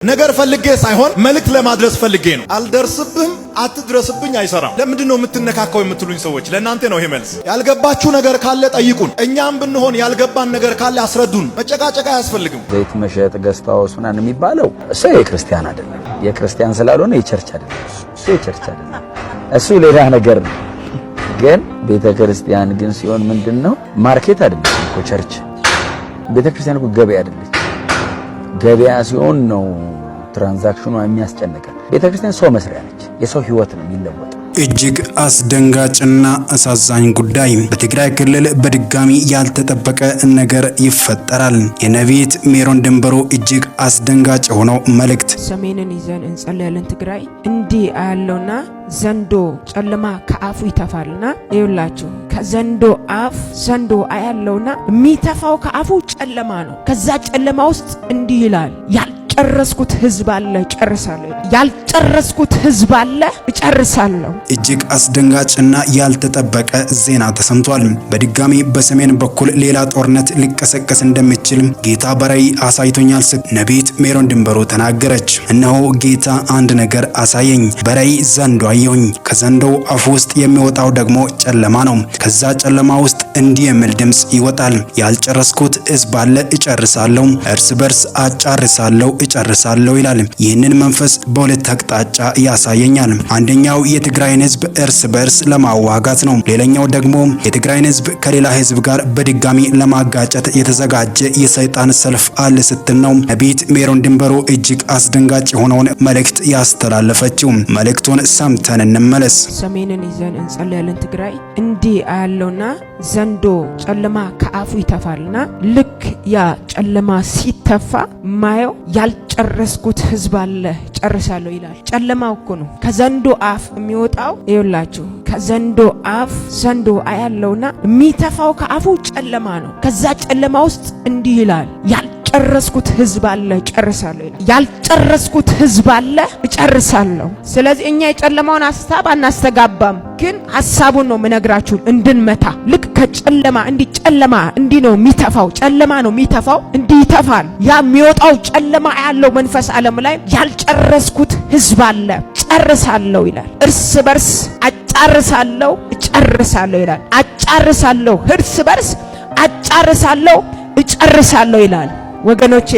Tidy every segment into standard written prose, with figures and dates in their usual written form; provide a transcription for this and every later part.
ነገር ፈልጌ ሳይሆን መልእክት ለማድረስ ፈልጌ ነው። አልደርስብህም አትድረስብኝ አይሰራም። ለምንድነው የምትነካካው የምትሉኝ ሰዎች ለእናንተ ነው ይሄ መልስ። ያልገባችሁ ነገር ካለ ጠይቁን። እኛም ብንሆን ያልገባን ነገር ካለ አስረዱን። መጨቃጨቅ አያስፈልግም። ዘይት መሸጥ ገዝታውስ ምናምን የሚባለው እሱ የክርስቲያን አይደለም። የክርስቲያን ስላልሆነ የቸርች አይደለም። እሱ የቸርች አይደለም። እሱ ሌላ ነገር ነው። ግን ቤተክርስቲያን ግን ሲሆን ምንድነው ማርኬት አይደለም እኮ ቸርች። ቤተክርስቲያን እኮ ገበያ አይደለም። ገበያ ሲሆን ነው ትራንዛክሽኑ የሚያስጨንቀን። ቤተክርስቲያን ሰው መስሪያ ነች። የሰው ህይወት ነው የሚለወጥ። እጅግ አስደንጋጭና አሳዛኝ ጉዳይ በትግራይ ክልል በድጋሚ ያልተጠበቀ ነገር ይፈጠራል። የነቢይት ሜሮን ድንበሩ እጅግ አስደንጋጭ ሆኖ መልእክት ሰሜንን ይዘን እንጸልያለን። ትግራይ እንዲህ ያለውና ዘንዶ ጨለማ ከአፉ ይተፋልና ይውላችሁ ከዘንዶ አፍ ዘንዶ አያለውና የሚተፋው ከአፉ ጨለማ ነው። ከዛ ጨለማ ውስጥ እንዲህ ይላል ያልጨረስኩት ህዝብ አለ ጨርሳለሁ። ያልጨረስኩት ህዝብ አለ ጨርሳለሁ። እጅግ አስደንጋጭና ያልተጠበቀ ዜና ተሰምቷል። በድጋሚ በሰሜን በኩል ሌላ ጦርነት ሊቀሰቀስ እንደሚችል ጌታ በራእይ አሳይቶኛል ስትል ነቢይት ሜሮን ድንበሩ ተናገረች። እነሆ ጌታ አንድ ነገር አሳየኝ። በራእይ ዘንዶ አየሁኝ። ከዘንዶው አፍ ውስጥ የሚወጣው ደግሞ ጨለማ ነው። ከዛ ጨለማ ውስጥ እንዲህ የሚል ድምጽ ይወጣል። ያልጨረስኩት ህዝብ አለ እጨርሳለሁ፣ እርስ በርስ አጫርሳለሁ እጨርሳለሁ ይላል። ይህንን መንፈስ በሁለት አቅጣጫ ያሳየኛል። አንደኛው የትግራይን ህዝብ እርስ በርስ ለማዋጋት ነው። ሌላኛው ደግሞ የትግራይን ህዝብ ከሌላ ህዝብ ጋር በድጋሚ ለማጋጨት የተዘጋጀ የሰይጣን ሰልፍ አለ ስትል ነው ነቢይት ሜሮን ድንበሩ እጅግ አስደንጋጭ የሆነውን መልእክት ያስተላለፈችው። መልእክቱን ሰምተን እንመለስ። ሰሜንን ይዘን እንጸልያለን። ትግራይ እንዲህ ያለውና ዘንዶ ጨለማ ከአፉ ይተፋልና ልክ ያ ጨለማ ሲተፋ ማየው ያልጨረስኩት ህዝብ አለ ጨርሳለሁ ይላል። ጨለማው እኮ ነው ከዘንዶ አፍ የሚወጣው። ይውላችሁ ከዘንዶ አፍ ዘንዶ አያለውና የሚተፋው ከአፉ ጨለማ ነው። ከዛ ጨለማ ውስጥ እንዲህ ይላል ያልጨረስኩት ህዝብ አለ ጨርሳለሁ ይላል። ያልጨረስኩት ህዝብ አለ ጨርሳለሁ። ስለዚህ እኛ የጨለማውን ሐሳብ አናስተጋባም፣ ግን ሐሳቡን ነው ምነግራችሁ እንድንመታ። ልክ ከጨለማ ጨለማ እንዲህ ነው የሚተፋው። ጨለማ ነው የሚተፋው፣ እንዲህ ይተፋል። ያ የሚወጣው ጨለማ ያለው መንፈስ ዓለም ላይ ያልጨረስኩት ህዝብ አለ ጨርሳለሁ ይላል። እርስ በርስ አጫርሳለሁ እጨርሳለሁ ይላል። አጫርሳለሁ እርስ በርስ አጫርሳለሁ እጨርሳለሁ ይላል። ወገኖቼ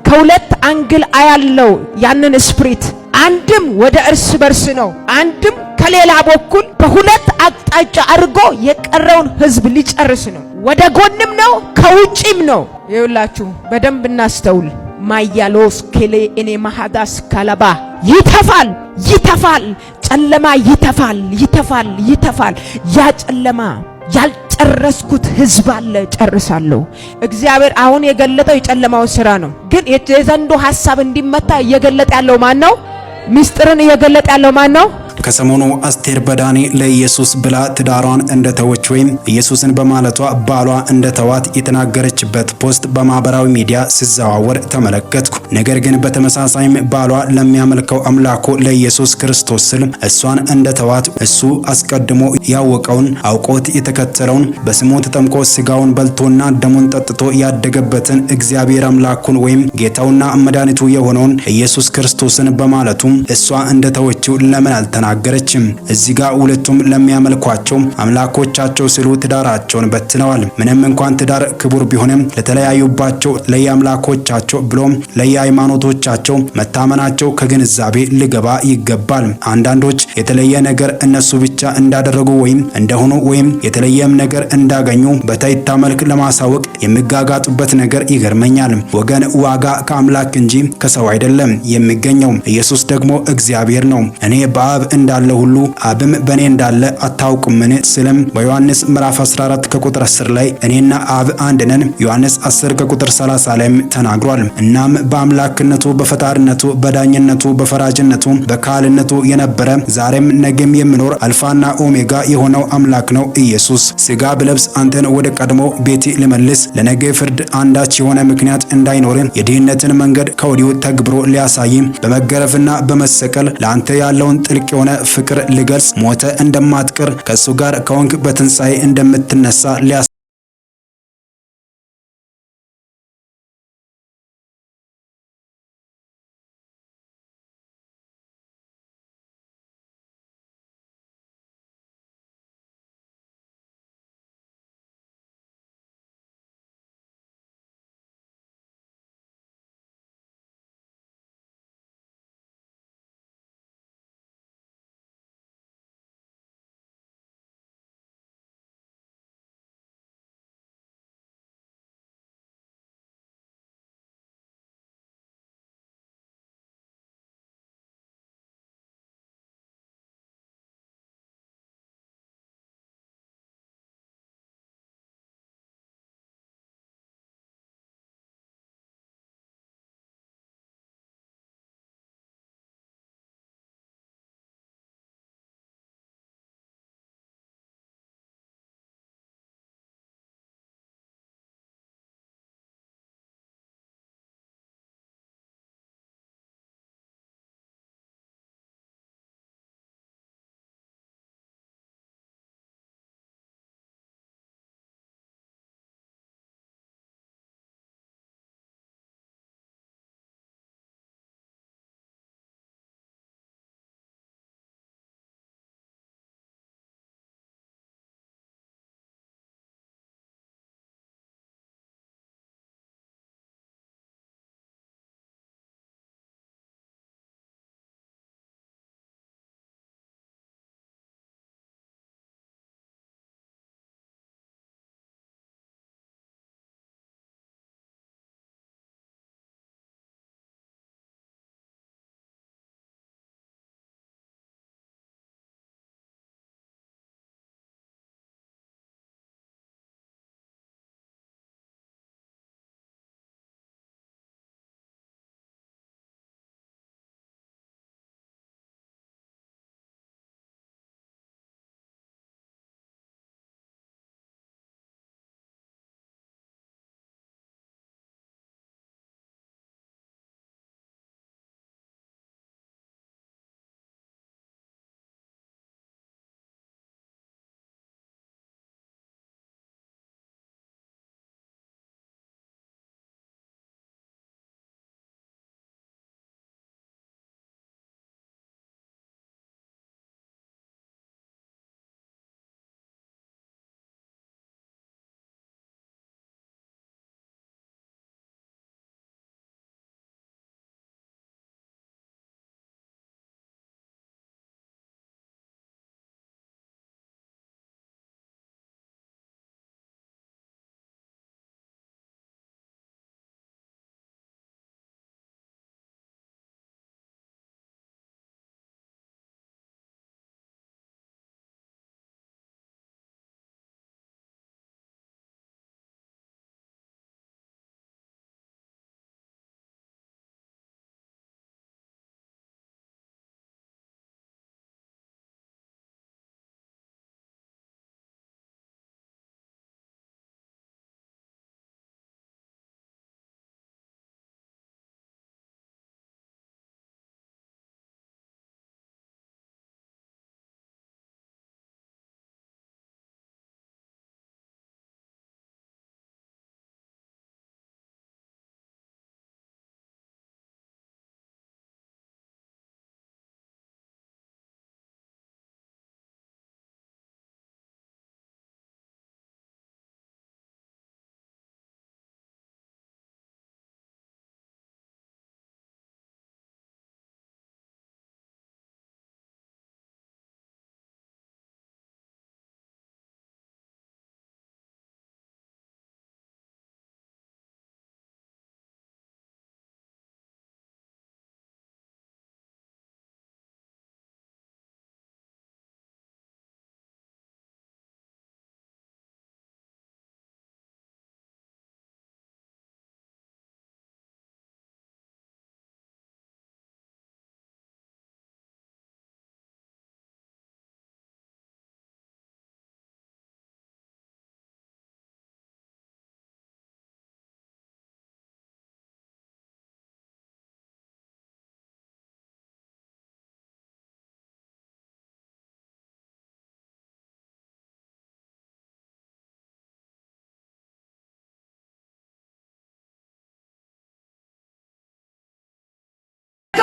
ከሁለት አንግል አያለው ያንን ስፕሪት። አንድም ወደ እርስ በርስ ነው፣ አንድም ከሌላ በኩል በሁለት አቅጣጫ አድርጎ የቀረውን ህዝብ ሊጨርስ ነው። ወደ ጎንም ነው ከውጪም ነው። ይውላችሁ በደንብ እናስተውል። ማያሎስ ከሌ እኔ ማሃዳስ ካላባ ይተፋል ይተፋል፣ ጨለማ ይተፋል ይተፋል ይተፋል። ያ ጨለማ ያልጨረስኩት ህዝብ አለ ጨርሳለሁ። እግዚአብሔር አሁን የገለጠው የጨለማውን ስራ ነው። ግን የዘንዶ ሐሳብ እንዲመታ እየገለጠ ያለው ማን ነው? ምስጢርን እየገለጠ ያለው ማን ነው? ከሰሞኑ አስቴር በዳኔ ለኢየሱስ ብላ ትዳሯን እንደተወች ወይም ኢየሱስን በማለቷ ባሏ እንደተዋት የተናገረችበት ፖስት በማህበራዊ ሚዲያ ሲዘዋወር ተመለከትኩ። ነገር ግን በተመሳሳይም ባሏ ለሚያመልከው አምላኩ ለኢየሱስ ክርስቶስ ስል እሷን እንደተዋት እሱ አስቀድሞ ያወቀውን አውቆት የተከተለውን በስሙ ተጠምቆ ስጋውን በልቶና ደሙን ጠጥቶ ያደገበትን እግዚአብሔር አምላኩን ወይም ጌታውና መድኃኒቱ የሆነውን ኢየሱስ ክርስቶስን በማለቱ እሷ እንደተወችው ለምን አልተናገረችም? እዚህ ጋር ሁለቱም ለሚያመልኳቸው አምላኮቻቸው ሲሉ ትዳራቸውን በትነዋል። ምንም እንኳን ትዳር ክቡር ቢሆንም ለተለያዩባቸው ለየአምላኮቻቸው ብሎም ለየሃይማኖቶቻቸው መታመናቸው ከግንዛቤ ሊገባ ይገባል። አንዳንዶች የተለየ ነገር እነሱ ብቻ እንዳደረጉ ወይም እንደሆኑ ወይም የተለየም ነገር እንዳገኙ በታይታ መልክ ለማሳወቅ የሚጋጋጡበት ነገር ይገርመኛል። ወገን ዋጋ ከአምላክ እንጂ ከሰው አይደለም የሚገኘው። ኢየሱስ ደግሞ እግዚአብሔር ነው። እኔ በአብ እንዳለ ሁሉ አብም በእኔ እንዳለ አታውቁምን ስለም በዮሐንስ ምዕራፍ 14 ከቁጥር 10 ላይ እኔና አብ አንድ ነን ዮሐንስ 10 ከቁጥር 30 ላይም ተናግሯል። እናም በአምላክነቱ በፈጣሪነቱ በዳኝነቱ በፈራጅነቱ በካህልነቱ የነበረ ዛሬም ነገም የሚኖር አልፋና ኦሜጋ የሆነው አምላክ ነው ኢየሱስ። ስጋ ብለብስ አንተን ወደ ቀድሞ ቤት ሊመልስ ለነገ ፍርድ አንዳች የሆነ ምክንያት እንዳይኖርን የድህነትን መንገድ ከወዲሁ ተግብሮ ሊያሳይ በመገረፍና በመሰቀል ለአንተ ያለውን ጥልቅ የሆነ ፍቅር ሊገልጽ ሞተ እንደማትቀር ከሱ ጋር ከወንክ በትንሣኤ እንደምትነሳ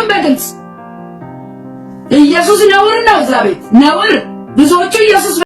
አላውቅም በግልጽ ኢየሱስ ነውር ነው እዛ ቤት ነውር ብዙዎቹ ኢየሱስ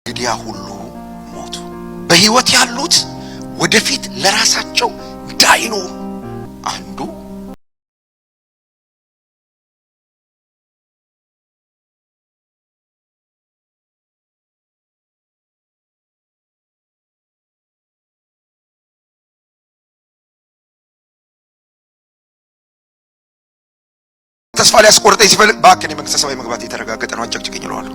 ግዲያ ሁሉ ሞቱ። በሕይወት ያሉት ወደፊት ለራሳቸው እንዳይኖሩ አንዱ ተስፋ ሊያስቆርጠኝ ሲፈልግ እባክህ የመንግሥተ ሰማይ መግባት የተረጋገጠ ነው አጨቅጭቅኝ ይለዋል።